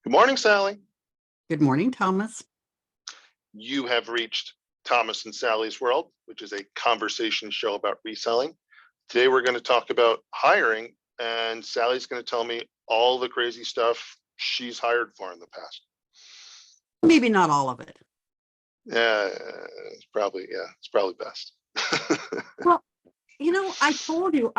Good morning, Sally. Good morning, Thomas. You have reached Thomas and Sally's World, which is a conversation show about reselling. Today, we're going to talk about hiring, and Sally's going to tell me all the crazy stuff she's hired for in the past. Maybe not all of it. Yeah, it's probably best. Well, I told you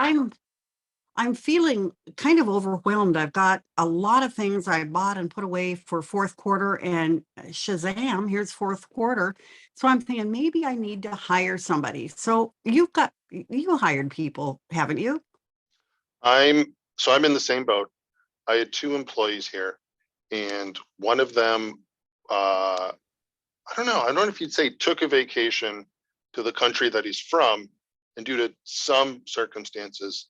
I'm feeling kind of overwhelmed. I've got a lot of things I bought and put away for fourth quarter, and Shazam, here's fourth quarter. So I'm thinking maybe I need to hire somebody. So you hired people, haven't you? I'm in the same boat. I had two employees here, and one of them, I don't know if you'd say took a vacation to the country that he's from, and due to some circumstances,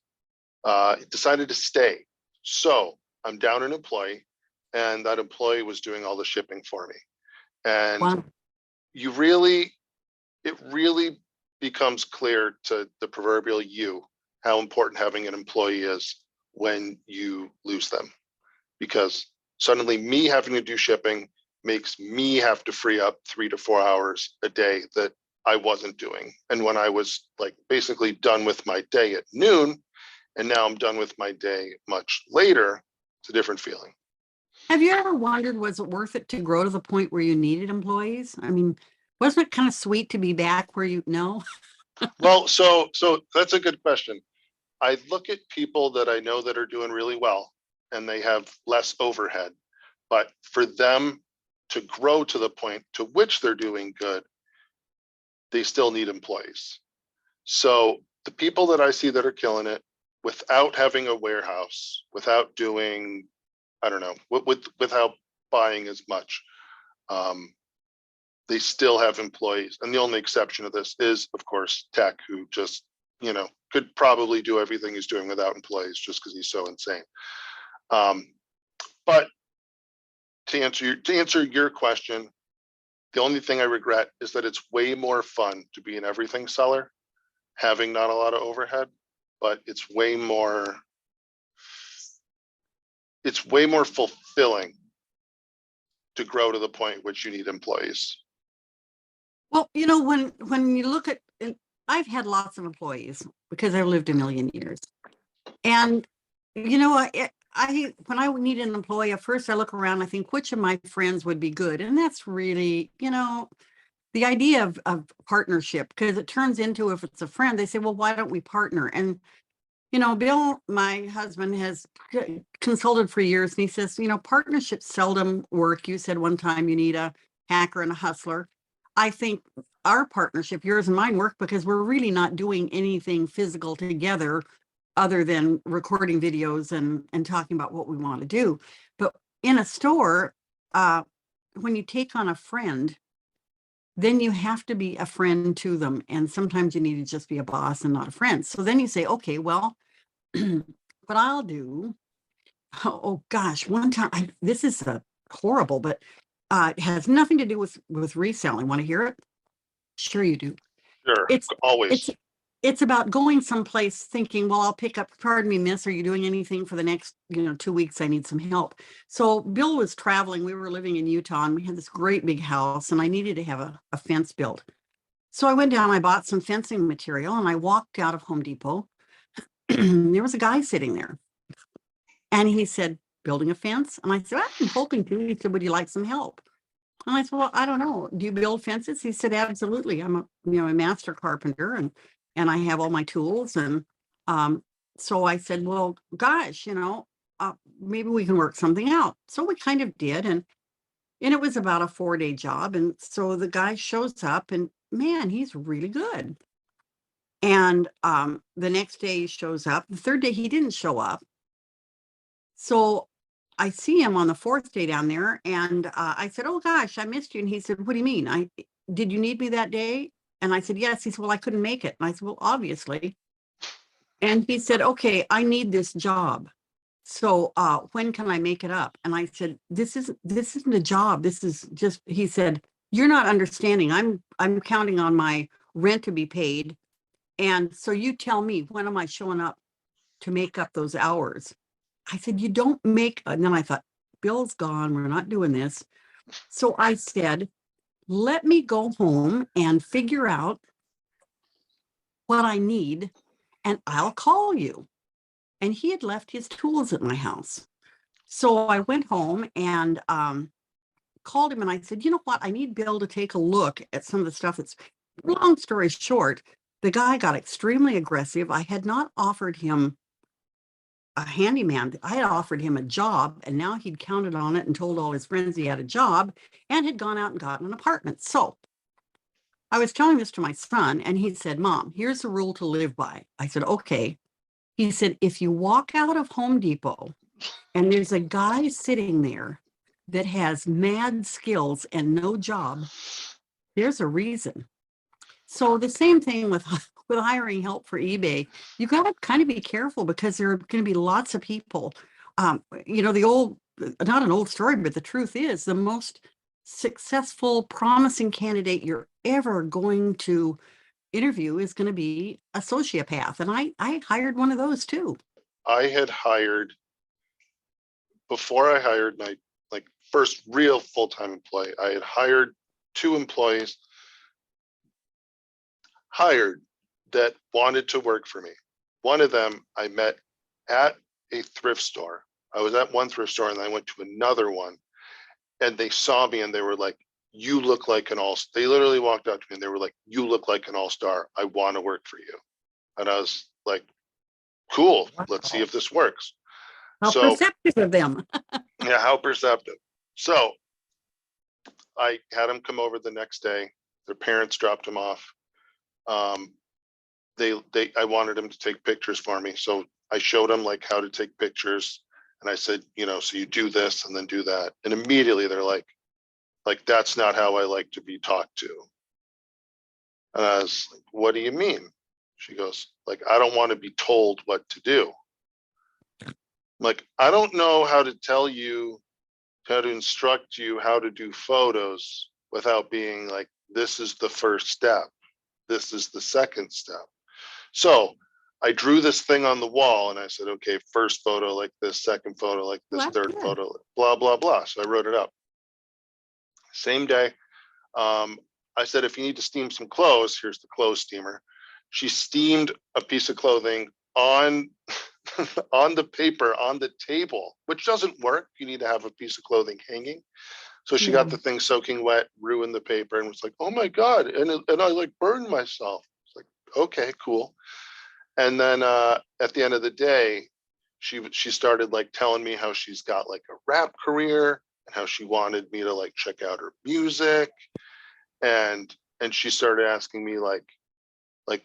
decided to stay. So I'm down an employee, and that employee was doing all the shipping for me. And Wow. it really becomes clear to the proverbial you how important having an employee is when you lose them, because suddenly me having to do shipping makes me have to free up 3 to 4 hours a day that I wasn't doing. And when I was like basically done with my day at noon, and now I'm done with my day much later, it's a different feeling. Have you ever wondered, was it worth it to grow to the point where you needed employees? I mean, wasn't it kind of sweet to be back where you know? Well, so that's a good question. I look at people that I know that are doing really well and they have less overhead, but for them to grow to the point to which they're doing good, they still need employees. So the people that I see that are killing it without having a warehouse, without doing, I don't know, without buying as much, they still have employees. And the only exception of this is, of course, Tech, who just, could probably do everything he's doing without employees just because he's so insane. But to answer your question, the only thing I regret is that it's way more fun to be an everything seller, having not a lot of overhead, but it's way more fulfilling to grow to the point which you need employees. Well, when you look at, I've had lots of employees because I've lived a million years. And, when I need an employee, at first I look around, I think, which of my friends would be good? And that's really, the idea of partnership, because it turns into, if it's a friend, they say, well, why don't we partner? And, Bill, my husband, has consulted for years, and he says, partnerships seldom work. You said one time you need a hacker and a hustler. I think our partnership, yours and mine, work because we're really not doing anything physical together other than recording videos and talking about what we want to do. But in a store, when you take on a friend, then you have to be a friend to them. And sometimes you need to just be a boss and not a friend. So then you say, okay, well, what I'll do, oh gosh, one time, this is horrible, but it has nothing to do with reselling. Want to hear it? Sure you do. Sure, It's always. it's about going someplace thinking, well, I'll pick up, pardon me, miss, are you doing anything for the next, 2 weeks? I need some help. So Bill was traveling. We were living in Utah, and we had this great big house, and I needed to have a fence built. So I went down, I bought some fencing material, and I walked out of Home Depot. There was a guy sitting there, and he said, building a fence? And I said, I'm hoping to. He said, would you like some help? And I said, well, I don't know. Do you build fences? He said, absolutely. I'm a master carpenter, and I have all my tools. And so I said, well, gosh, maybe we can work something out. So we kind of did. And it was about a 4-day job. And so the guy shows up, and man, he's really good. And the next day he shows up. The third day he didn't show up. So I see him on the fourth day down there, and I said, oh gosh, I missed you. And he said, what do you mean? Did you need me that day? And I said, yes. He said, well, I couldn't make it. And I said, well, obviously. And he said, okay, I need this job. So when can I make it up? And I said, this isn't a job. This is just, he said, you're not understanding. I'm counting on my rent to be paid. And so you tell me, when am I showing up to make up those hours? I said, you don't make, and then I thought, Bill's gone. We're not doing this. So I said, let me go home and figure out what I need, and I'll call you. And he had left his tools at my house. So I went home and called him and I said, you know what? I need Bill to take a look at some of the stuff that's, long story short, the guy got extremely aggressive. I had not offered him a handyman. I had offered him a job, and now he'd counted on it and told all his friends he had a job and had gone out and gotten an apartment. So I was telling this to my son, and he said, Mom, here's the rule to live by. I said, okay. He said, if you walk out of Home Depot and there's a guy sitting there that has mad skills and no job, there's a reason. So the same thing with hiring help for eBay. You got to kind of be careful because there are going to be lots of people. The old, not an old story, but the truth is the most successful, promising candidate you're ever going to interview is going to be a sociopath. And I hired one of those too. I had hired, before I hired my like first real full-time employee, I had hired 2 employees that wanted to work for me. One of them I met at a thrift store. I was at one thrift store and I went to another one, and they saw me and they were like, you look like an all, they literally walked up to me and they were like, you look like an all-star. I want to work for you. And I was like, cool, let's see if this works. How perceptive of them. Yeah, how perceptive. So I had them come over the next day. Their parents dropped them off. I wanted them to take pictures for me. So I showed them like how to take pictures. And I said, so you do this and then do that. And immediately they're like, that's not how I like to be talked to. And I was like, what do you mean? She goes, I don't want to be told what to do. I'm like, I don't know how to tell you, how to instruct you how to do photos without being like, this is the first step. This is the second step. So I drew this thing on the wall and I said, okay, first photo like this, second photo like this, third photo, blah, blah, blah. So I wrote it up. Same day. I said, if you need to steam some clothes, here's the clothes steamer. She steamed a piece of clothing on on the paper on the table, which doesn't work. You need to have a piece of clothing hanging. So she got the thing soaking wet, ruined the paper, and was like, oh my God. And I burned myself. It's like, okay, cool. And then at the end of the day, she started telling me how she's got a rap career and how she wanted me to check out her music. And she started asking me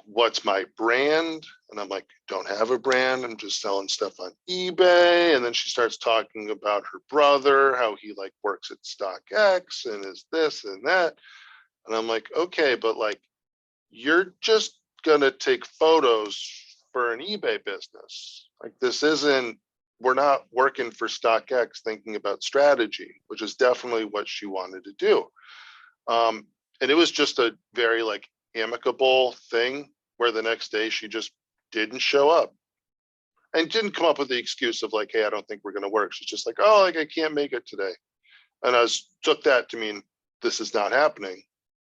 what's my brand? And I'm like, don't have a brand. I'm just selling stuff on eBay. And then she starts talking about her brother, how he works at StockX and is this and that. And I'm like, okay, but you're just gonna take photos for an eBay business. This isn't, we're not working for StockX thinking about strategy, which is definitely what she wanted to do. And it was just a very amicable thing where the next day she just didn't show up and didn't come up with the excuse of hey, I don't think we're going to work. She's just I can't make it today. And I took that to mean this is not happening.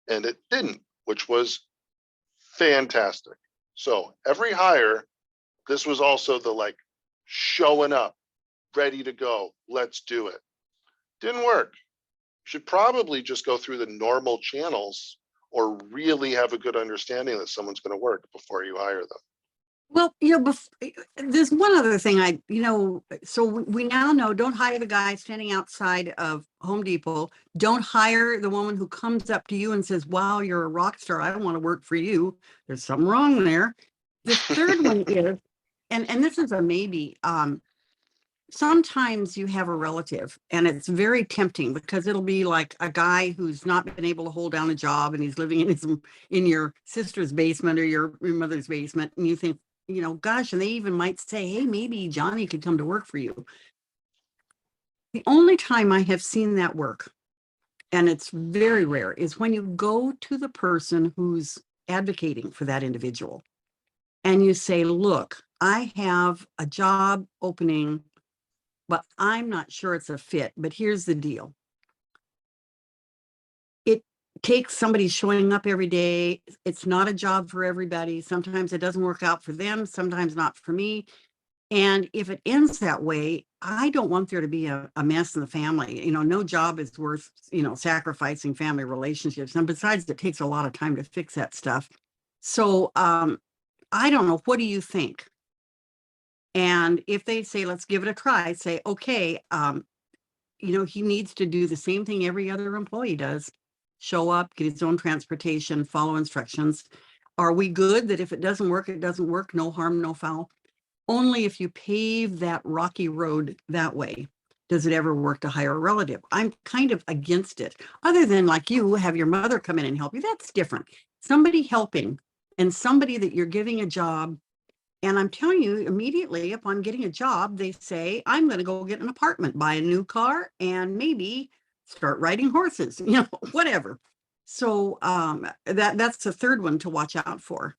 And it didn't, which was fantastic. So every hire, this was also the showing up, ready to go. Let's do it. Didn't work. Should probably just go through the normal channels or really have a good understanding that someone's going to work before you hire them. Well, there's one other thing so we now know, don't hire the guy standing outside of Home Depot. Don't hire the woman who comes up to you and says, wow, you're a rock star. I want to work for you. There's something wrong there. The third one is, and this is a maybe, sometimes you have a relative and it's very tempting because it'll be a guy who's not been able to hold down a job and he's living in your sister's basement or your mother's basement. And you think, gosh, and they even might say, hey, maybe Johnny could come to work for you. The only time I have seen that work, and it's very rare, is when you go to the person who's advocating for that individual and you say, look, I have a job opening but I'm not sure it's a fit. But here's the deal. It takes somebody showing up every day. It's not a job for everybody. Sometimes it doesn't work out for them, sometimes not for me. And if it ends that way, I don't want there to be a mess in the family. No job is worth, sacrificing family relationships. And besides, it takes a lot of time to fix that stuff. So I don't know. What do you think? And if they say, let's give it a try, say, okay, he needs to do the same thing every other employee does. Show up, get his own transportation, follow instructions. Are we good that if it doesn't work, it doesn't work? No harm, no foul. Only if you pave that rocky road that way does it ever work to hire a relative. I'm kind of against it. Other than like you have your mother come in and help you, that's different. Somebody helping and somebody that you're giving a job. And I'm telling you, immediately upon getting a job, they say, I'm going to go get an apartment, buy a new car, and maybe start riding horses, whatever. So that's the third one to watch out for.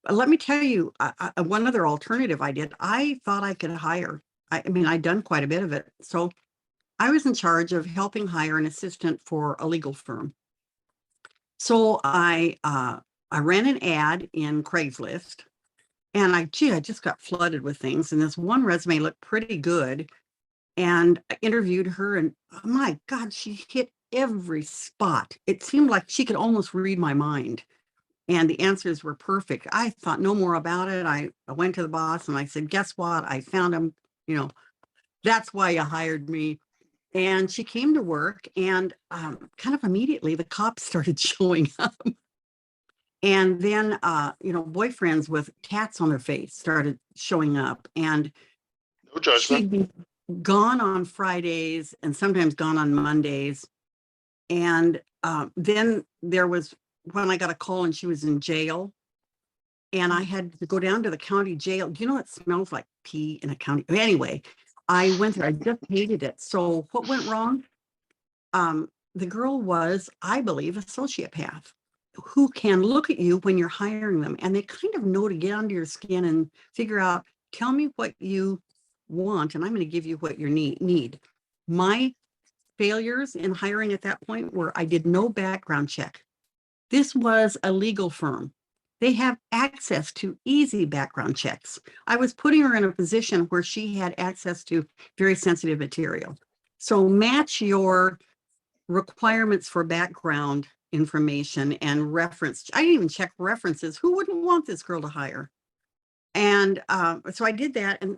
Let me tell you, one other alternative I did. I thought I could hire. I mean, I'd done quite a bit of it. So I was in charge of helping hire an assistant for a legal firm. So I ran an ad in Craigslist, and I just got flooded with things. And this one resume looked pretty good. And I interviewed her, and oh my God, she hit every spot. It seemed like she could almost read my mind. And the answers were perfect. I thought no more about it. I went to the boss and I said, guess what? I found him, that's why you hired me. And she came to work, and kind of immediately the cops started showing up. And then, boyfriends with tats on their face started showing up. And No judgment. she'd be gone on Fridays and sometimes gone on Mondays. And then there was when I got a call and she was in jail. And I had to go down to the county jail. Do you know it smells like pee in a county? Anyway, I went there. I just hated it. So what went wrong? The girl was, I believe, a sociopath who can look at you when you're hiring them, and they kind of know to get under your skin and figure out, tell me what you want, and I'm going to give you what you need. My failures in hiring at that point were I did no background check. This was a legal firm. They have access to easy background checks. I was putting her in a position where she had access to very sensitive material. So match your requirements for background information and reference. I didn't even check references. Who wouldn't want this girl to hire? And so I did that. And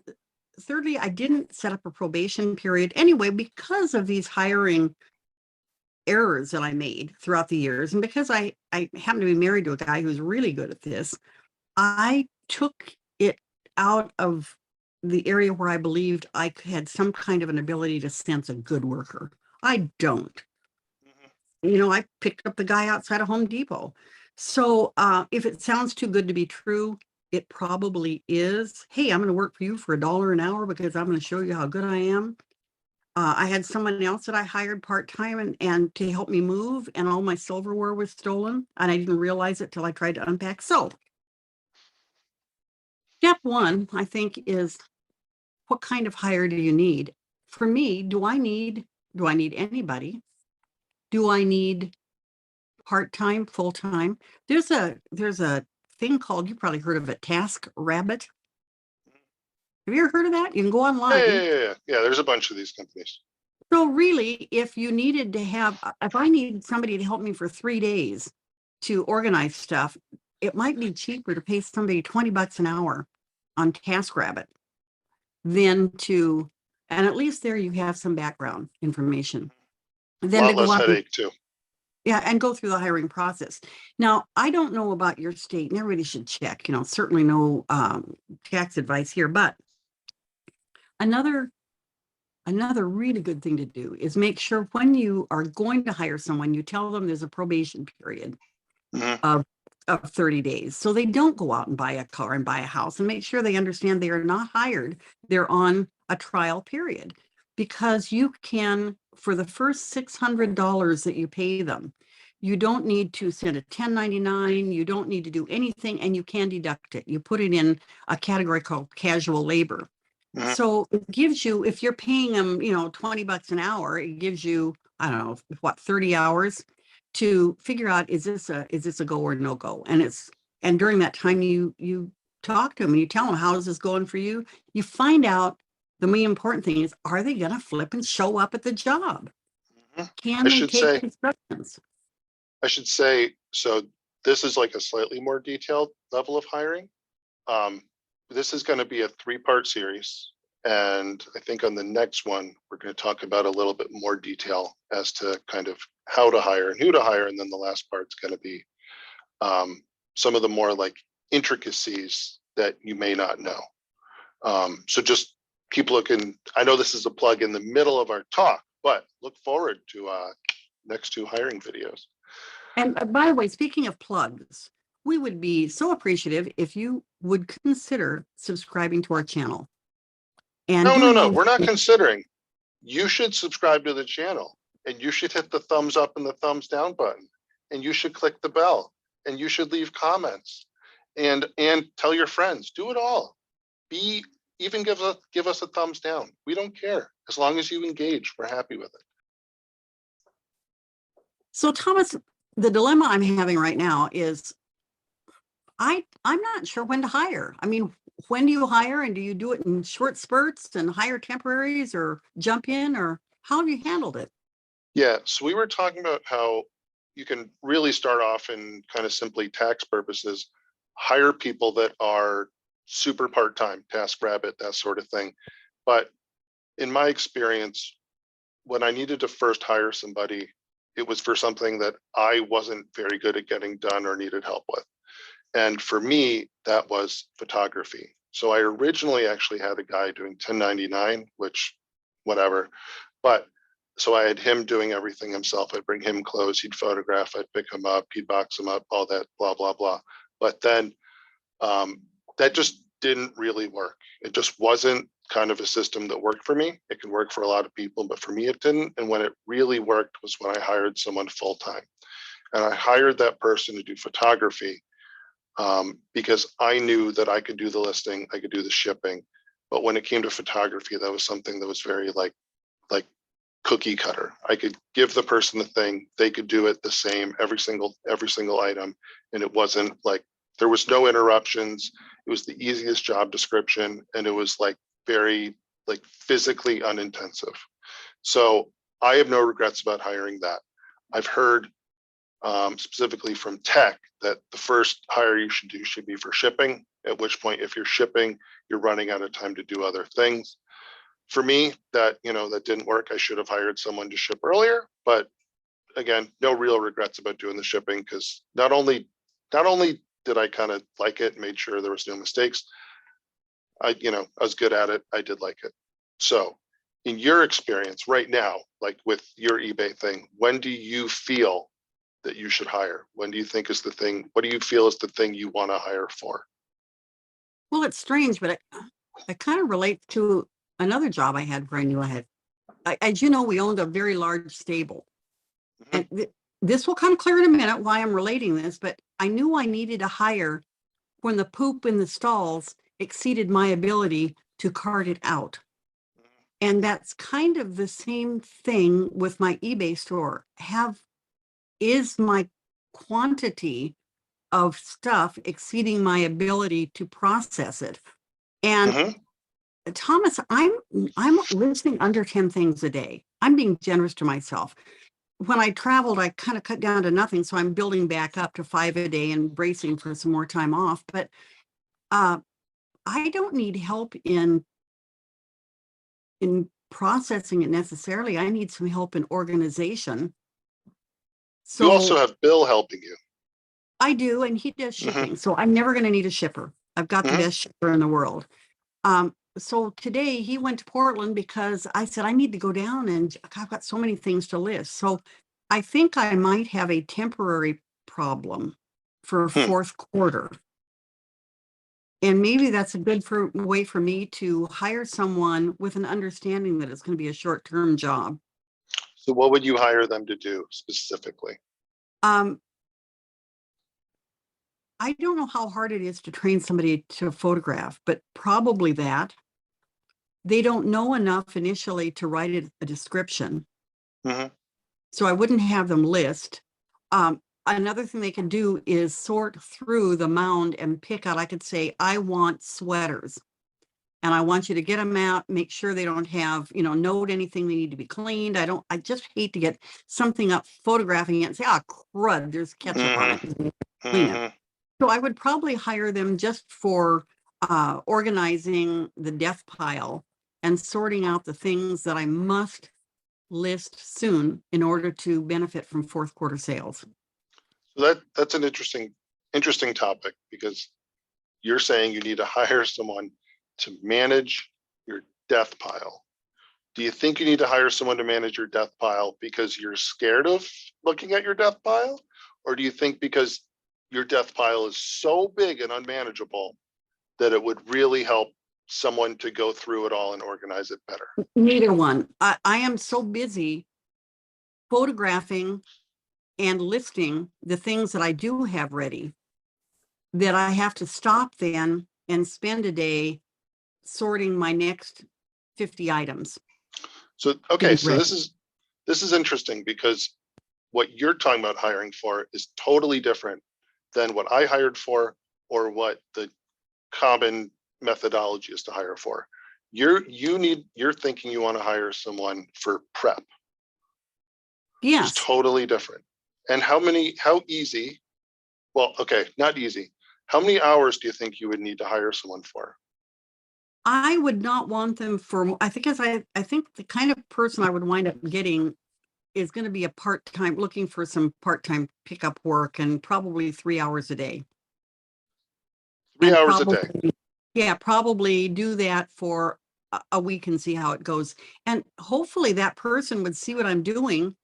thirdly, I didn't set up a probation period anyway because of these hiring errors that I made throughout the years. And because I happen to be married to a guy who's really good at this, I took it out of the area where I believed I had some kind of an ability to sense a good worker. I don't. I picked up the guy outside of Home Depot. So if it sounds too good to be true, it probably is. Hey, I'm going to work for you for $1 an hour because I'm going to show you how good I am. I had someone else that I hired part-time and to help me move, and all my silverware was stolen, and I didn't realize it till I tried to unpack. So step one, I think, is what kind of hire do you need? For me, do I need anybody? Do I need part-time, full-time? There's a thing called, you probably heard of it, Task Rabbit. Have you ever heard of that? You can go online. Yeah. There's a bunch of these companies. So really, if I needed somebody to help me for 3 days to organize stuff, it might be cheaper to pay somebody $20 an hour on TaskRabbit and at least there you have some background information. Then A to lot go less out headache too. Yeah, and go through the hiring process. Now, I don't know about your state, and everybody should check, certainly no tax advice here, but another really good thing to do is make sure when you are going to hire someone, you tell them there's a probation period of 30 days. So they don't go out and buy a car and buy a house, and make sure they understand they are not hired. They're on a trial period, because you can, for the first $600 that you pay them, you don't need to send a 1099. You don't need to do anything, and you can deduct it. You put it in a category called casual labor. Mhm. So it gives you, if you're paying them, 20 bucks an hour, it gives you, I don't know, what, 30 hours to figure out, is this a go or no go? And during that time, you talk to them and you tell them, how is this going for you? You find out the main important thing is, are they going to flip and show up at the job? Mhm. I Can they should take say, instructions? so this is like a slightly more detailed level of hiring. Um, this is going to be a 3-part series. And I think on the next one, we're going to talk about a little bit more detail as to kind of how to hire and who to hire. And then the last part's going to be some of the more like intricacies that you may not know. So just keep looking. I know this is a plug in the middle of our talk, but look forward to next 2 hiring videos. And by the way, speaking of plugs, we would be so appreciative if you would consider subscribing to our channel and No, doing all we're not the considering. You should subscribe to the channel, and you should hit the thumbs up and the thumbs down button, and you should click the bell, and you should leave comments, and tell your friends. Do it all. Be Even give us a thumbs down. We don't care, as long as you engage. We're happy with it. So, Thomas, the dilemma I'm having right now is I'm not sure when to hire. I mean, when do you hire, and do you do it in short spurts and hire temporaries or jump in, or how have you handled it? Yeah, so we were talking about how you can really start off in kind of simply tax purposes, hire people that are super part-time, TaskRabbit, that sort of thing. But in my experience, when I needed to first hire somebody, it was for something that I wasn't very good at getting done or needed help with. And for me, that was photography. So I originally actually had a guy doing 1099, which whatever. But so I had him doing everything himself. I'd bring him clothes, he'd photograph, I'd pick him up, he'd box them up, all that, blah, blah, blah. But then that just didn't really work. It just wasn't kind of a system that worked for me. It can work for a lot of people, but for me, it didn't. And when it really worked was when I hired someone full time. And I hired that person to do photography because I knew that I could do the listing, I could do the shipping. But when it came to photography, that was something that was very like cookie cutter. I could give the person the thing, they could do it the same every single item, and it wasn't like there was no interruptions. It was the easiest job description, and it was like very like physically unintensive. So I have no regrets about hiring that. I've heard specifically from tech that the first hire you should do should be for shipping, at which point if you're shipping, you're running out of time to do other things. For me, that didn't work. I should have hired someone to ship earlier, but again, no real regrets about doing the shipping, because not only did I kind of like it, made sure there was no mistakes, I was good at it, I did like it. So in your experience right now, like with your eBay thing, when do you feel that you should hire? When do you think is the thing? What do you feel is the thing you want to hire for? Well, it's strange, but it kind of relates to another job I had where I knew as you know, we owned a very large stable. Mhm. And this will kind of clear in a minute why I'm relating this, but I knew I needed to hire when the poop in the stalls exceeded my ability to cart it out. And that's kind of the same thing with my eBay store. Is my quantity of stuff exceeding my ability to process it? And Mhm. Thomas, I'm listening under 10 things a day. I'm being generous to myself. When I traveled, I kind of cut down to nothing. So I'm building back up to 5 a day and bracing for some more time off. But uh, I don't need help in processing it necessarily. I need some help in organization. You also So have Bill helping you. I do, and he does Mhm. shipping. So I'm never going to need a shipper. I've got the Mhm. best shipper in the world. So today he went to Portland because I said, I need to go down and I've got so many things to list. So I think I might have a temporary problem for Hmm. fourth quarter. And maybe that's a good way for me to hire someone with an understanding that it's going to be a short-term job. So what would you hire them to do specifically? Um, I don't know how hard it is to train somebody to photograph, but probably that. they don't know enough initially to write a description. Mhm. So I wouldn't have them list. Another thing they can do is sort through the mound and pick out. I could say, I want sweaters. And I want you to get them out, make sure they don't have, note anything they need to be cleaned. I just hate to get something up, photographing it and say, ah, crud, there's ketchup on it. Clean it. Mhm. So I would probably hire them just for organizing the death pile and sorting out the things that I must list soon in order to benefit from fourth quarter sales. So that's an interesting topic, because you're saying you need to hire someone to manage your death pile. Do you think you need to hire someone to manage your death pile because you're scared of looking at your death pile? Or do you think because your death pile is so big and unmanageable that it would really help someone to go through it all and organize it better? Neither one. I am so busy photographing and listing the things that I do have ready that I have to stop then and spend a day sorting my next 50 items. So, okay, so this is interesting, because what you're talking about hiring for is totally different than what I hired for, or what the common methodology is to hire for. You're thinking you want to hire someone for prep. It's Yes, totally different. And how easy, well, okay, not easy. How many hours do you think you would need to hire someone for? I would not want them for, I think I think the kind of person I would wind up getting is going to be a part-time, looking for some part-time pickup work, and probably 3 hours a day. 3 hours a day. Probably do that for a week and see how it goes. And hopefully that person would see what I'm doing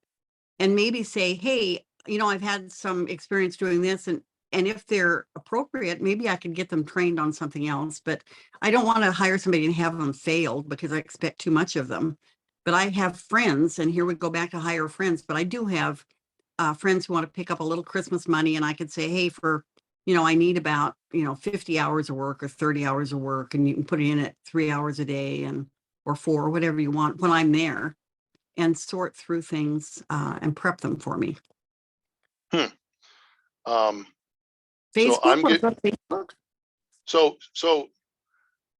and maybe say, hey, I've had some experience doing this, and if they're appropriate, maybe I could get them trained on something else. But I don't want to hire somebody and have them failed because I expect too much of them. But I have friends, and here we go back to hire friends, but I do have friends who want to pick up a little Christmas money, and I could say, hey, I need about, 50 hours of work or 30 hours of work, and you can put it in at 3 hours a day or 4, whatever you want when I'm there, and sort through things and prep them for me. Hmm. So Facebook, what about Facebook? so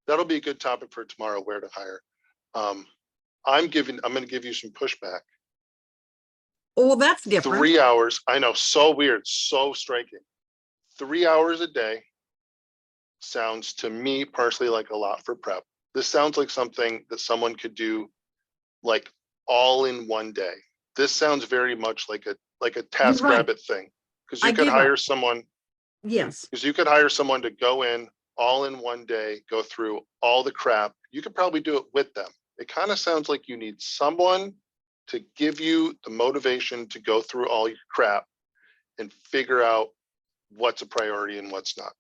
that'll be a good topic for tomorrow, where to hire. I'm going to give you some pushback. Oh, well, that's different. 3 hours. I know, so weird, so striking. 3 hours a day sounds to me personally like a lot for prep. This sounds like something that someone could do like all in one day. This sounds very much like a task right. rabbit thing, because I you could give hire up. someone. Yes. Because you could hire someone to go in all in one day, go through all the crap. You could probably do it with them. It kind of sounds like you need someone to give you the motivation to go through all your crap and figure out what's a priority and what's not.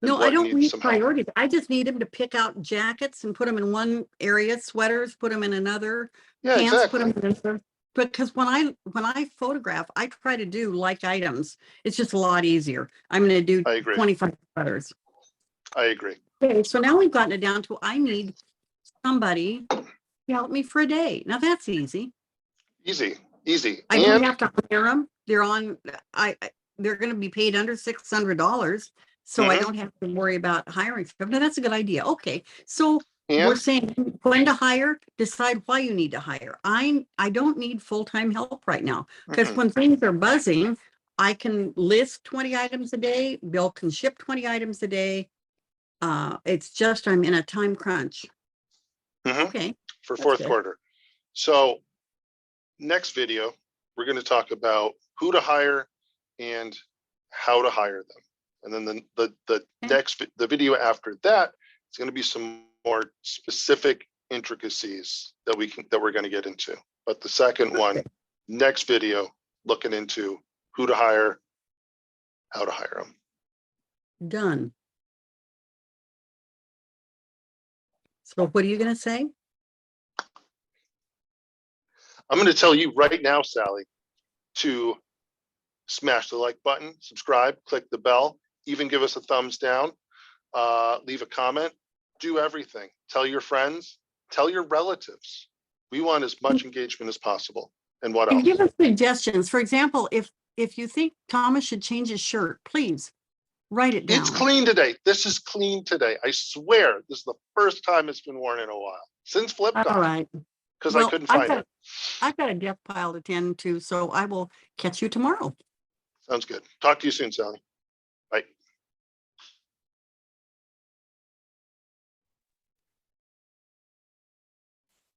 And No, I what don't needs need some help. priorities. I just need them to pick out jackets and put them in one area, sweaters, put them in another, Yeah, pants, put exactly. them in another. Because when I photograph, I try to do like items. It's just a lot easier. I'm going to do I agree. 25 sweaters. I agree. Okay, so now we've gotten it down to I need somebody to help me for a day. Now that's easy. Easy. I don't have to hire them. They're going to be paid under $600, so I don't have to worry about hiring them. Now that's a good idea. Okay, so we're saying when to hire, decide why you need to hire. I don't need full-time help right now, because when things are buzzing, I can list 20 items a day. Bill can ship 20 items a day. It's just I'm in a time crunch. Okay, for that's fourth good. quarter. So next video, we're going to talk about who to hire and how to hire them. And then the video after that is going to be some more specific intricacies that we're going to get into. But the second one, next video, looking into who to hire, how to hire them. Done. So what are you going to say? I'm going to tell you right now, Sally, to smash the like button, subscribe, click the bell, even give us a thumbs down, leave a comment, do everything. Tell your friends, Tell your relatives. We want as much engagement as possible. And what And else? give us suggestions. For example, if you think Thomas should change his shirt, please write it It's down. clean today. This is clean today. I swear this is the first time it's been worn in a while since flip All top right. because I Well, couldn't find it. I've got a death pile to tend to, so I will catch you tomorrow. Sounds good. Talk to you soon, Sally. Bye.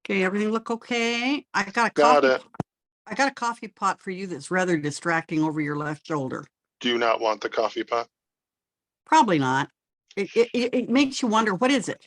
Okay, everything look okay? Got it. I got a coffee pot for you that's rather distracting over your left shoulder. Do you not want the coffee pot? Probably not. It makes you wonder, what is it?